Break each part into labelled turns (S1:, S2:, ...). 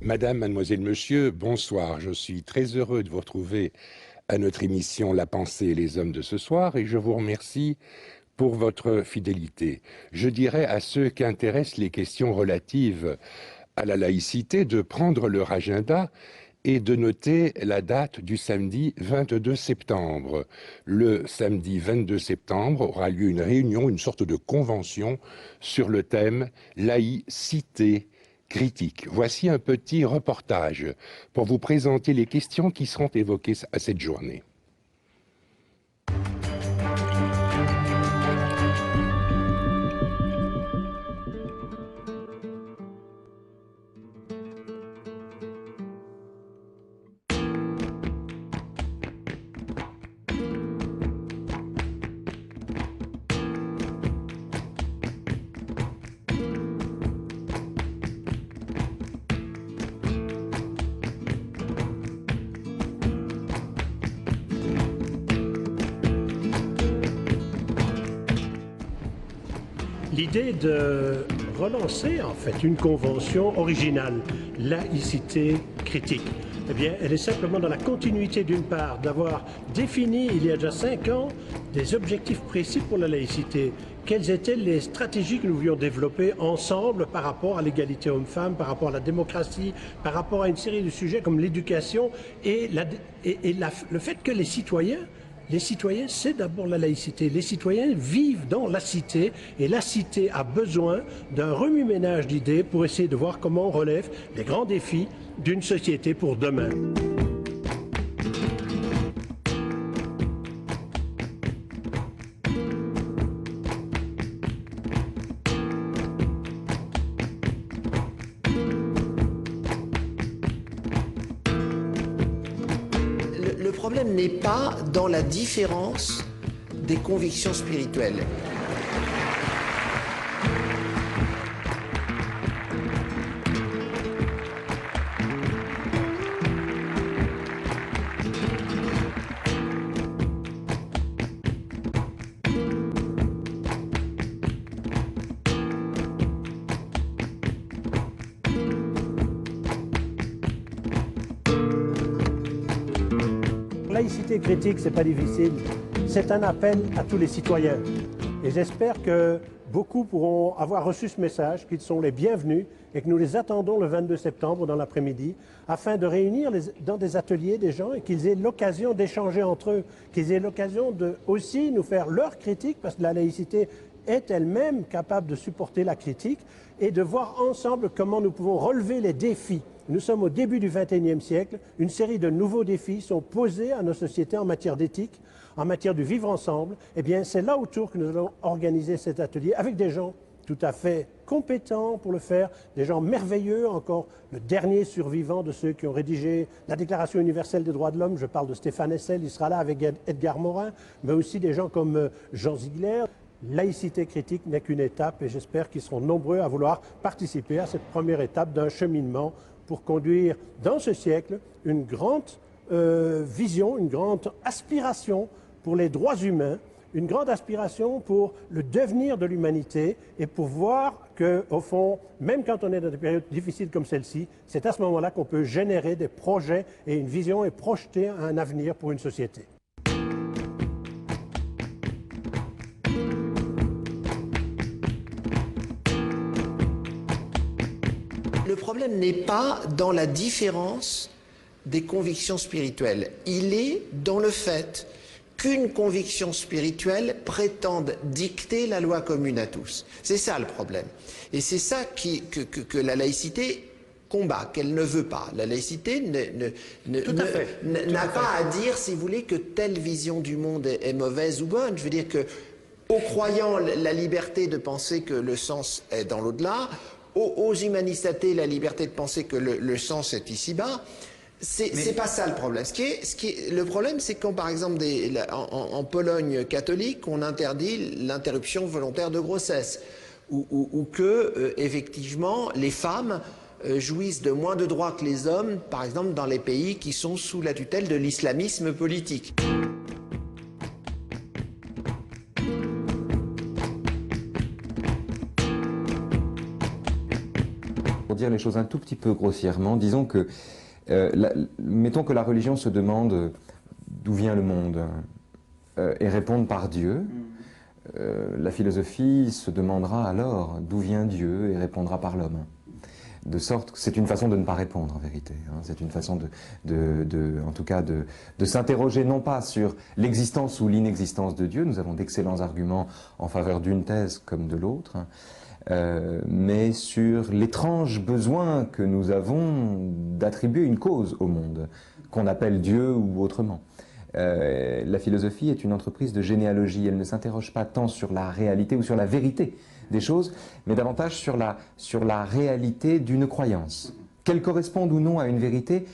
S1: Madame, mademoiselle, monsieur, bonsoir. Je suis très heureux de vous retrouver à notre émission La pensée et les hommes de ce soir et je vous remercie pour votre fidélité. Je dirais à ceux qui intéressent les questions relatives à la laïcité de prendre leur agenda et de noter la date du samedi 22 septembre. Le samedi 22 septembre aura lieu une réunion, une sorte de convention sur le thème laïcité critique. Voici un petit reportage pour vous présenter les questions qui seront évoquées à cette journée.
S2: L'idée de relancer en fait une convention originale, laïcité critique, eh bien, elle est simplement dans la continuité d'une part d'avoir défini il y a déjà 5 ans des objectifs précis pour la laïcité. Quelles étaient les stratégies que nous voulions développer ensemble par rapport à l'égalité homme-femme, par rapport à la démocratie, par rapport à une série de sujets comme l'éducation et le fait que les citoyens, c'est d'abord la laïcité. Les citoyens vivent dans la cité et la cité a besoin d'un remue-ménage d'idées pour essayer de voir comment on relève les grands défis d'une société pour demain.
S3: Le problème n'est pas dans la différence des convictions spirituelles.
S2: Laïcité critique, c'est pas difficile. C'est un appel à tous les citoyens. Et j'espère que beaucoup pourront avoir reçu ce message, qu'ils sont les bienvenus et que nous les attendons le 22 septembre dans l'après-midi afin de réunir dans des ateliers des gens et qu'ils aient l'occasion d'échanger entre eux, qu'ils aient l'occasion de aussi nous faire leur critique parce que la laïcité est elle-même capable de supporter la critique et de voir ensemble comment nous pouvons relever les défis. Nous sommes au début du XXIe siècle, une série de nouveaux défis sont posés à nos sociétés en matière d'éthique, en matière de vivre ensemble. Eh bien, c'est là autour que nous allons organiser cet atelier avec des gens tout à fait compétents pour le faire, des gens merveilleux, encore le dernier survivant de ceux qui ont rédigé la Déclaration universelle des droits de l'homme, je parle de Stéphane Hessel, il sera là avec Edgar Morin, mais aussi des gens comme Jean Ziegler. Laïcité critique n'est qu'une étape et j'espère qu'ils seront nombreux à vouloir participer à cette première étape d'un cheminement pour conduire dans ce siècle une grande vision, une grande aspiration pour les droits humains, une grande aspiration pour le devenir de l'humanité et pour voir qu'au fond, même quand on est dans des périodes difficiles comme celle-ci, c'est à ce moment-là qu'on peut générer des projets et une vision et projeter un avenir pour une société.
S3: Le problème n'est pas dans la différence des convictions spirituelles. Il est dans le fait qu'une conviction spirituelle prétende dicter la loi commune à tous. C'est ça le problème. Et c'est ça que la laïcité combat, qu'elle ne veut pas. La laïcité n'a pas à dire, si vous voulez, que telle vision du monde est mauvaise ou bonne. Je veux dire que, aux croyants, la liberté de penser que le sens est dans l'au-delà, aux humanistes athées, la liberté de penser que le sens est ici-bas. C'est pas ça le problème. Le problème, c'est quand, par exemple, en Pologne catholique, on interdit l'interruption volontaire de grossesse, ou que, effectivement, les femmes jouissent de moins de droits que les hommes, par exemple, dans les pays qui sont sous la tutelle de l'islamisme politique.
S4: dire les choses un tout petit peu grossièrement, disons que, mettons que la religion se demande d'où vient le monde et réponde par Dieu. La philosophie se demandera alors d'où vient Dieu et répondra par l'homme. De sorte que c'est une façon de ne pas répondre en vérité. Hein. C'est une façon en tout cas de s'interroger non pas sur l'existence ou l'inexistence de Dieu, nous avons d'excellents arguments en faveur d'une thèse comme de l'autre, mais sur l'étrange besoin que nous avons d'attribuer une cause au monde, qu'on appelle Dieu ou autrement. La philosophie est une entreprise de généalogie, elle ne s'interroge pas tant sur la réalité ou sur la vérité des choses, mais davantage sur la réalité d'une croyance. Qu'elle corresponde ou non à une vérité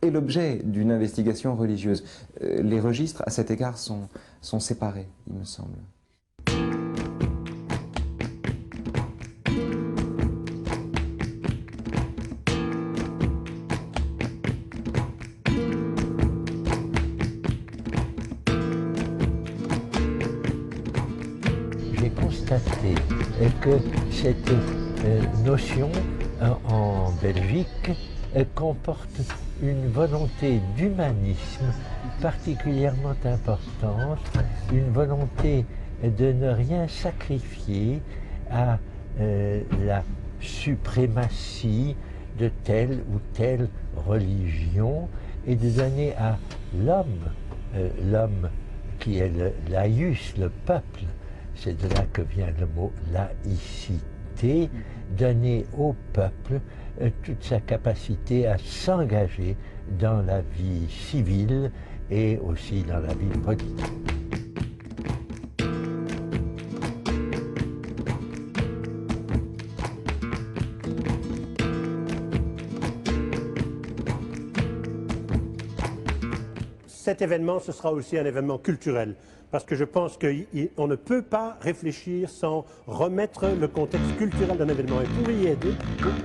S4: est l'objet d'une investigation religieuse. Les registres, à cet égard, sont séparés, il me semble.
S5: J'ai constaté que cette notion en Belgique comporte une volonté d'humanisme particulièrement importante, une volonté de ne rien sacrifier à la suprématie de telle ou telle religion et de donner à l'homme qui est le laïus, le peuple, c'est de là que vient le mot laïcité, donner au peuple toute sa capacité à s'engager dans la vie civile et aussi dans la vie politique.
S2: Cet événement, ce sera aussi un événement culturel, parce que je pense qu'on ne peut pas réfléchir sans remettre le contexte culturel d'un événement. Et pour y aider,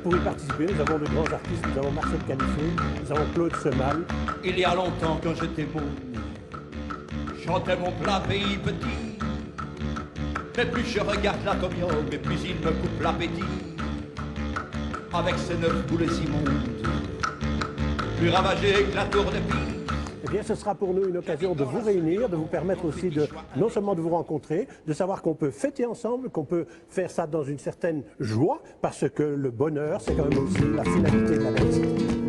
S2: pour y participer, nous avons de grands artistes, nous avons Marcel Canifé, nous avons Claude Semal.
S6: Il y a longtemps quand j'étais beau, chantais mon plat pays petit. Mais plus je regarde l'atomium, et plus il me coupe l'appétit. Avec ses 9 boulets immondes, plus ravagé que la tour de Pise.
S2: Eh bien, ce sera pour nous une occasion de vous réunir, de vous permettre aussi de, non seulement de vous rencontrer, de savoir qu'on peut fêter ensemble, qu'on peut faire ça dans une certaine joie, parce que le bonheur, c'est quand même aussi la finalité de la laïcité.